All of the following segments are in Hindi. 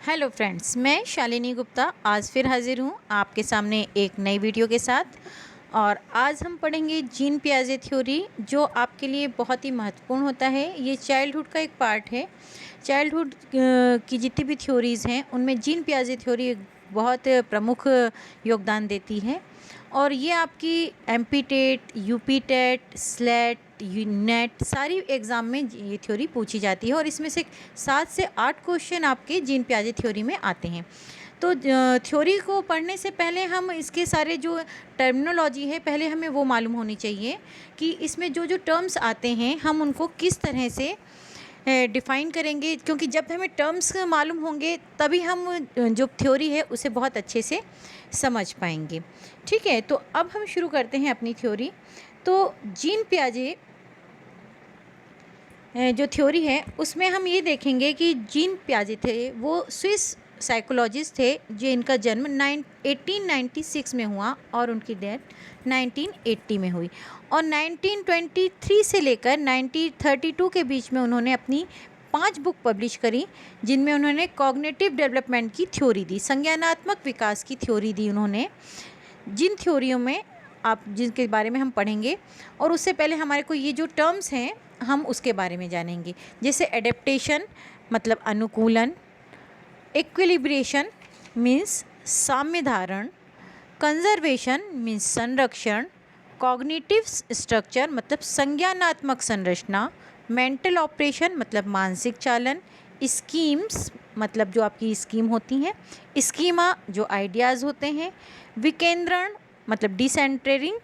हेलो फ्रेंड्स, मैं शालिनी गुप्ता आज फिर हाजिर हूँ आपके सामने एक नई वीडियो के साथ। और आज हम पढ़ेंगे जीन पियाजे थ्योरी, जो आपके लिए बहुत ही महत्वपूर्ण होता है। ये चाइल्डहुड का एक पार्ट है। चाइल्डहुड की जितनी भी थ्योरीज़ हैं उनमें जीन पियाजे थ्योरी बहुत प्रमुख योगदान देती है। और ये आपकी MP TET, UP TET, SLET, NET सारी एग्ज़ाम में ये थ्योरी पूछी जाती है। और इसमें से 7 से 8 क्वेश्चन आपके जीन पियाजे थ्योरी में आते हैं। तो थ्योरी को पढ़ने से पहले हम इसके सारे जो टर्मिनोलॉजी है पहले हमें वो मालूम होनी चाहिए कि इसमें जो जो टर्म्स आते हैं हम उनको किस तरह से डिफ़ाइन करेंगे, क्योंकि जब हमें टर्म्स मालूम होंगे तभी हम जो थ्योरी है उसे बहुत अच्छे से समझ पाएंगे। ठीक है, तो अब हम शुरू करते हैं अपनी थ्योरी। तो जीन पियाजे जो थ्योरी है उसमें हम ये देखेंगे कि जीन पियाजे थे वो स्विस साइकोलॉजिस्ट थे, जो इनका जन्म 1896 में हुआ और उनकी डेथ 1980 में हुई। और 1923 से लेकर 1932 के बीच में उन्होंने अपनी 5 बुक पब्लिश करी, जिनमें उन्होंने कॉग्निटिव डेवलपमेंट की थ्योरी दी, संज्ञानात्मक विकास की थ्योरी दी उन्होंने। जिन थ्योरियों में आप जिनके बारे में हम पढ़ेंगे, और उससे पहले हमारे को ये जो टर्म्स हैं हम उसके बारे में जानेंगे। जैसे एडेप्टेशन मतलब अनुकूलन, इक्विलिब्रेशन मीन्स साम्य धारण, कंजर्वेशन मीन्स संरक्षण, कॉग्निटिव स्ट्रक्चर मतलब संज्ञानात्मक संरचना, मेंटल ऑपरेशन मतलब मानसिक चालन, स्कीम्स मतलब जो आपकी स्कीम होती हैं, स्कीमा जो आइडियाज़ होते हैं, विकेंद्रण मतलब डिसेंटरिंग,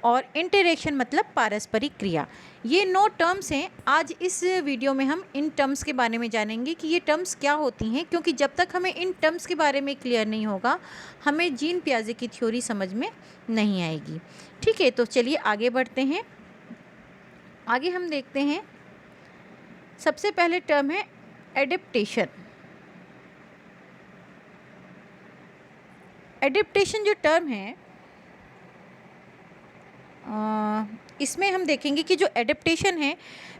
और इंटरेक्शन मतलब पारस्परिक क्रिया। ये 9 टर्म्स हैं। आज इस वीडियो में हम इन टर्म्स के बारे में जानेंगे कि ये टर्म्स क्या होती हैं, क्योंकि जब तक हमें इन टर्म्स के बारे में क्लियर नहीं होगा हमें जीन पियाजे की थ्योरी समझ में नहीं आएगी। ठीक है, तो चलिए आगे बढ़ते हैं। आगे हम देखते हैं, सबसे पहले टर्म है एडेप्टेशन। एडेप्टेशन जो टर्म है इसमें हम देखेंगे कि जो एडेप्टेशन है,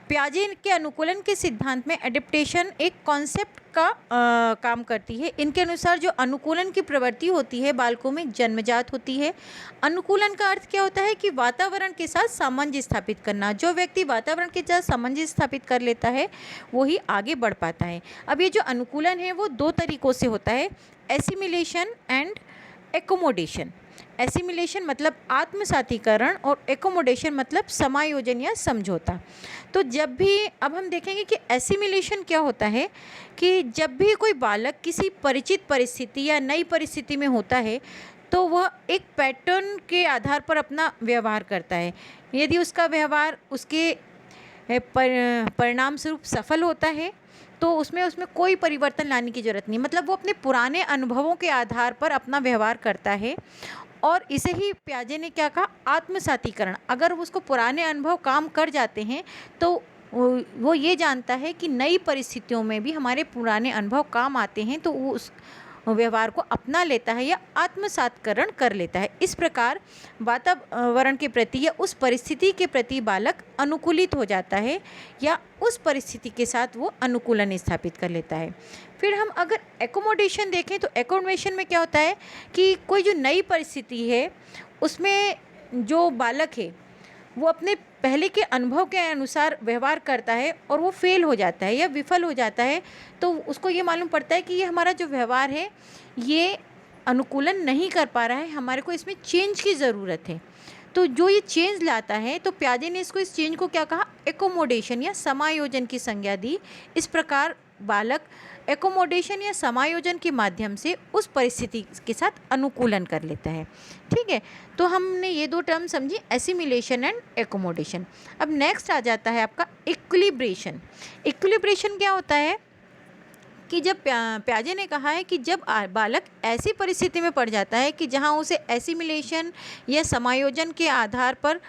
पियाजे के अनुकूलन के सिद्धांत में एडेप्टेशन एक कॉन्सेप्ट का काम करती है। इनके अनुसार जो अनुकूलन की प्रवृत्ति होती है बालकों में जन्मजात होती है। अनुकूलन का अर्थ क्या होता है कि वातावरण के साथ सामंजस्य स्थापित करना। जो व्यक्ति वातावरण के साथ सामंजस्य स्थापित कर लेता है वही आगे बढ़ पाता है। अब ये जो अनुकूलन है वो 2 तरीक़ों से होता है, एसिमिलेशन एंड एकोमोडेशन। एसिमिलेशन मतलब आत्मसातीकरण और एकोमोडेशन मतलब समायोजन या समझौता। तो जब भी अब हम देखेंगे कि एसिमिलेशन क्या होता है कि जब भी कोई बालक किसी परिचित परिस्थिति या नई परिस्थिति में होता है तो वह एक पैटर्न के आधार पर अपना व्यवहार करता है। यदि उसका व्यवहार उसके परिणाम स्वरूप सफल होता है तो उसमें कोई परिवर्तन लाने की ज़रूरत नहीं, मतलब वो अपने पुराने अनुभवों के आधार पर अपना व्यवहार करता है। और इसे ही पियाजे ने क्या कहा, आत्मसातीकरण। अगर उसको पुराने अनुभव काम कर जाते हैं तो वो ये जानता है कि नई परिस्थितियों में भी हमारे पुराने अनुभव काम आते हैं, तो वो उस व्यवहार को अपना लेता है या आत्मसातकरण कर लेता है। इस प्रकार वातावरण के प्रति या उस परिस्थिति के प्रति बालक अनुकूलित हो जाता है या उस परिस्थिति के साथ वो अनुकूलन स्थापित कर लेता है। फिर हम अगर एकोमोडेशन देखें तो एकोमोडेशन में क्या होता है कि कोई जो नई परिस्थिति है उसमें जो बालक है वो अपने पहले के अनुभव के अनुसार व्यवहार करता है और वो फेल हो जाता है या विफल हो जाता है, तो उसको ये मालूम पड़ता है कि ये हमारा जो व्यवहार है ये अनुकूलन नहीं कर पा रहा है, हमारे को इसमें चेंज की ज़रूरत है। तो जो ये चेंज लाता है, तो पियाजे ने इस चेंज को क्या कहा, एकोमोडेशन या समायोजन की संज्ञा दी। इस प्रकार बालक एकोमोडेशन या समायोजन के माध्यम से उस परिस्थिति के साथ अनुकूलन कर लेता है। ठीक है, तो हमने ये 2 टर्म समझी, एसिमिलेशन एंड एकोमोडेशन। अब नेक्स्ट आ जाता है आपका इक्विलिब्रेशन। इक्विलिब्रेशन क्या होता है कि जब पियाजे ने कहा है कि जब बालक ऐसी परिस्थिति में पड़ जाता है कि जहां उसे एसिमिलेशन या समायोजन के आधार पर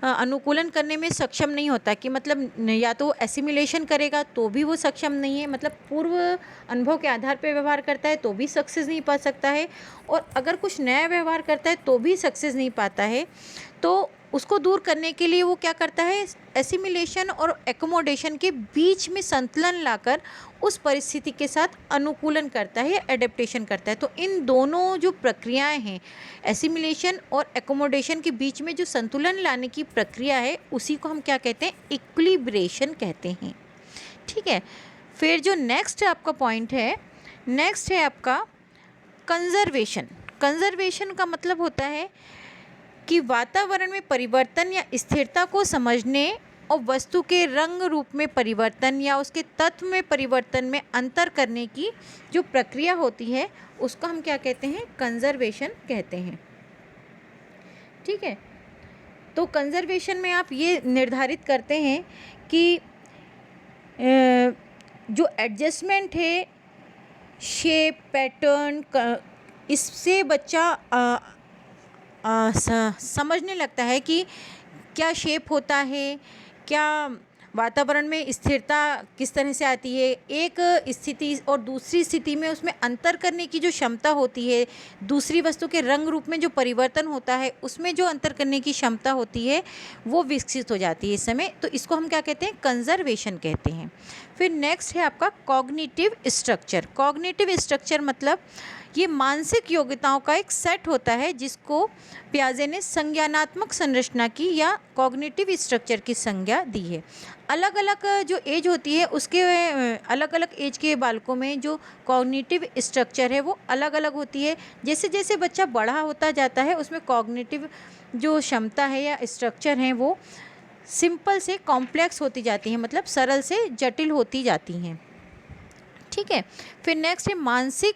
अनुकूलन करने में सक्षम नहीं होता, कि मतलब या तो एसिमिलेशन करेगा तो भी वो सक्षम नहीं है, मतलब पूर्व अनुभव के आधार पर व्यवहार करता है तो भी सक्सेस नहीं पा सकता है, और अगर कुछ नया व्यवहार करता है तो भी सक्सेस नहीं पाता है, तो उसको दूर करने के लिए वो क्या करता है, एसिमिलेशन और एकोमोडेशन के बीच में संतुलन लाकर उस परिस्थिति के साथ अनुकूलन करता है या एडेप्टेशन करता है। तो इन दोनों जो प्रक्रियाएं हैं, एसिमिलेशन और एकोमोडेशन के बीच में जो संतुलन लाने की प्रक्रिया है, उसी को हम क्या कहते हैं, इक्विलिब्रेशन कहते हैं। ठीक है। फिर जो नेक्स्ट आपका पॉइंट है, नेक्स्ट है आपका कंजर्वेशन। कंजर्वेशन का मतलब होता है कि वातावरण में परिवर्तन या स्थिरता को समझने और वस्तु के रंग रूप में परिवर्तन या उसके तत्व में परिवर्तन में अंतर करने की जो प्रक्रिया होती है, उसको हम क्या कहते हैं, कंजर्वेशन कहते हैं। ठीक है। तो कंजर्वेशन में आप ये निर्धारित करते हैं कि जो एडजस्टमेंट है, शेप, पैटर्न, इससे बच्चा समझने लगता है कि क्या शेप होता है, क्या वातावरण में स्थिरता किस तरह से आती है, एक स्थिति और दूसरी स्थिति में उसमें अंतर करने की जो क्षमता होती है, दूसरी वस्तु के रंग रूप में जो परिवर्तन होता है उसमें जो अंतर करने की क्षमता होती है वो विकसित हो जाती है इस समय। तो इसको हम क्या कहते हैं, कंजर्वेशन कहते हैं। फिर नेक्स्ट है आपका कॉग्निटिव स्ट्रक्चर। कॉग्निटिव स्ट्रक्चर मतलब ये मानसिक योग्यताओं का एक सेट होता है जिसको पियाजे ने संज्ञानात्मक संरचना की या कॉग्निटिव स्ट्रक्चर की संज्ञा दी है। अलग अलग जो एज होती है उसके अलग अलग एज के बालकों में जो कॉग्निटिव स्ट्रक्चर है वो अलग अलग होती है। जैसे जैसे बच्चा बड़ा होता जाता है उसमें कॉग्निटिव जो क्षमता है या स्ट्रक्चर है वो सिंपल से कॉम्प्लेक्स होती जाती है, मतलब सरल से जटिल होती जाती हैं। ठीक है। फिर नेक्स्ट है मानसिक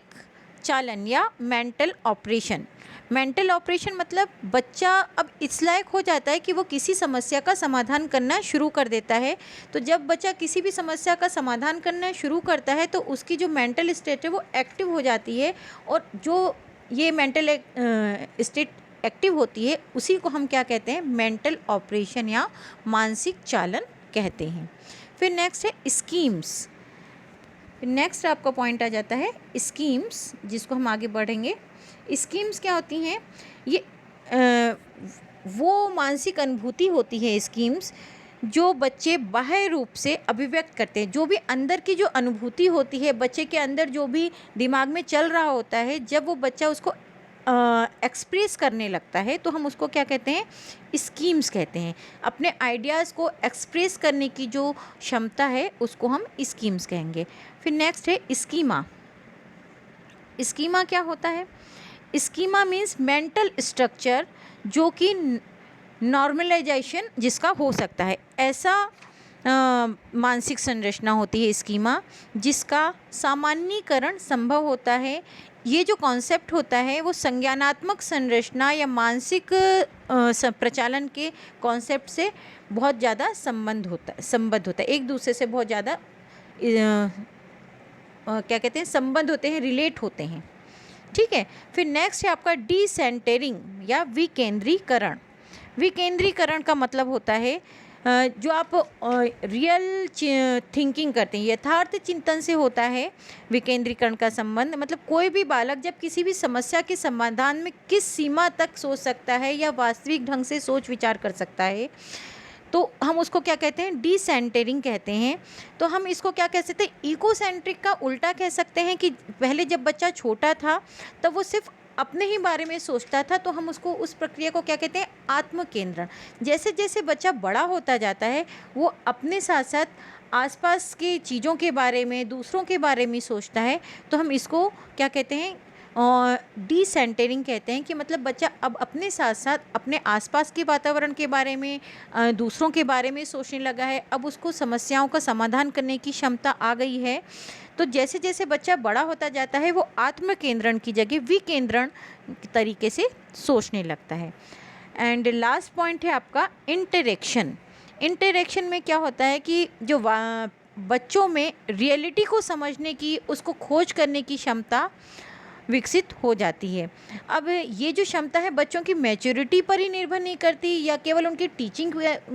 चालन या मेंटल ऑपरेशन। मेंटल ऑपरेशन मतलब बच्चा अब इस लायक हो जाता है कि वो किसी समस्या का समाधान करना शुरू कर देता है। तो जब बच्चा किसी भी समस्या का समाधान करना शुरू करता है तो उसकी जो मेंटल स्टेट है वो एक्टिव हो जाती है, और जो ये मेंटल स्टेट एक्टिव होती है उसी को हम क्या कहते हैं, मेंटल ऑपरेशन या मानसिक चालन कहते हैं। फिर नेक्स्ट है स्कीम्स। नेक्स्ट आपका पॉइंट आ जाता है स्कीम्स, जिसको हम आगे बढ़ेंगे। स्कीम्स क्या होती हैं, ये वो मानसिक अनुभूति होती है स्कीम्स जो बच्चे बाह्य रूप से अभिव्यक्त करते हैं। जो भी अंदर की जो अनुभूति होती है बच्चे के अंदर, जो भी दिमाग में चल रहा होता है, जब वो बच्चा उसको एक्सप्रेस करने लगता है तो हम उसको क्या कहते हैं, स्कीम्स कहते हैं। अपने आइडियाज़ को एक्सप्रेस करने की जो क्षमता है उसको हम स्कीम्स कहेंगे। फिर नेक्स्ट है स्कीमा। स्कीमा क्या होता है, स्कीमा मीन्स मेंटल स्ट्रक्चर जो कि नॉर्मलाइजेशन जिसका हो सकता है, ऐसा मानसिक संरचना होती है स्कीमा जिसका सामान्यीकरण संभव होता है। ये जो कॉन्सेप्ट होता है वो संज्ञानात्मक संरचना या मानसिक प्रचालन के कॉन्सेप्ट से बहुत ज़्यादा संबंध होता है, एक दूसरे से बहुत ज़्यादा क्या कहते हैं, संबंध होते हैं, रिलेट होते हैं। ठीक है। फिर नेक्स्ट है आपका डिसेंटरिंग या विकेंद्रीकरण। विकेंद्रीकरण का मतलब होता है जो आप रियल थिंकिंग करते हैं, यथार्थ चिंतन से होता है विकेंद्रीकरण का संबंध। मतलब कोई भी बालक जब किसी भी समस्या के समाधान में किस सीमा तक सोच सकता है या वास्तविक ढंग से सोच विचार कर सकता है, तो हम उसको क्या कहते हैं, डिसेंटरिंग कहते हैं। तो हम इसको क्या कह सकते हैं, इकोसेंट्रिक का उल्टा कह सकते हैं कि पहले जब बच्चा छोटा था तब वो सिर्फ अपने ही बारे में सोचता था, तो हम उसको उस प्रक्रिया को क्या कहते हैं, आत्मकेंद्रण। जैसे जैसे बच्चा बड़ा होता जाता है वो अपने साथ साथ आसपास की चीज़ों के बारे में, दूसरों के बारे में सोचता है, तो हम इसको क्या कहते हैं, डिसेंटरिंग कहते हैं। कि मतलब बच्चा अब अपने साथ साथ अपने आसपास के वातावरण के बारे में, दूसरों के बारे में सोचने लगा है। अब उसको समस्याओं का समाधान करने की क्षमता आ गई है। तो जैसे जैसे बच्चा बड़ा होता जाता है वो आत्मकेंद्रण की जगह विकेंद्रण तरीके से सोचने लगता है। एंड लास्ट पॉइंट है आपका इंटरेक्शन। इंटरेक्शन में क्या होता है कि जो बच्चों में रियलिटी को समझने की, उसको खोज करने की क्षमता विकसित हो जाती है। अब ये जो क्षमता है बच्चों की मैच्योरिटी पर ही निर्भर नहीं करती या केवल उनकी टीचिंग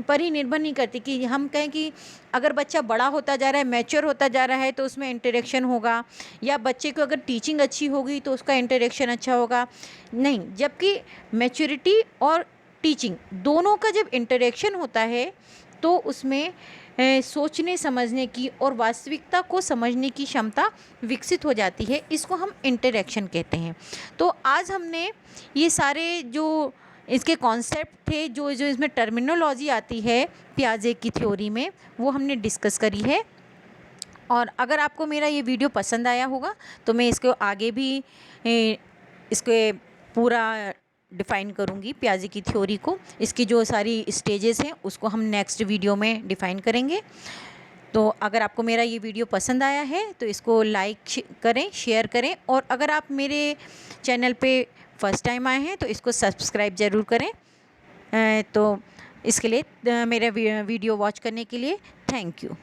पर ही निर्भर नहीं करती कि हम कहें कि अगर बच्चा बड़ा होता जा रहा है, मैच्योर होता जा रहा है तो उसमें इंटरेक्शन होगा, या बच्चे को अगर टीचिंग अच्छी होगी तो उसका इंटरेक्शन अच्छा होगा। नहीं, जबकि मैच्योरिटी और टीचिंग, दोनों का जब इंटरेक्शन होता है तो उसमें सोचने समझने की और वास्तविकता को समझने की क्षमता विकसित हो जाती है। इसको हम इंटरेक्शन कहते हैं। तो आज हमने ये सारे जो इसके कॉन्सेप्ट थे, जो जो इसमें टर्मिनोलॉजी आती है पियाजे की थ्योरी में, वो हमने डिस्कस करी है। और अगर आपको मेरा ये वीडियो पसंद आया होगा तो मैं इसको आगे भी इसके पूरा डिफ़ाइन करूँगी पियाजे की थ्योरी को। इसकी जो सारी स्टेजेस हैं उसको हम नेक्स्ट वीडियो में डिफ़ाइन करेंगे। तो अगर आपको मेरा ये वीडियो पसंद आया है तो इसको लाइक करें, शेयर करें, और अगर आप मेरे चैनल पे फर्स्ट टाइम आए हैं तो इसको सब्सक्राइब ज़रूर करें। तो इसके लिए मेरा वीडियो वॉच करने के लिए थैंक यू।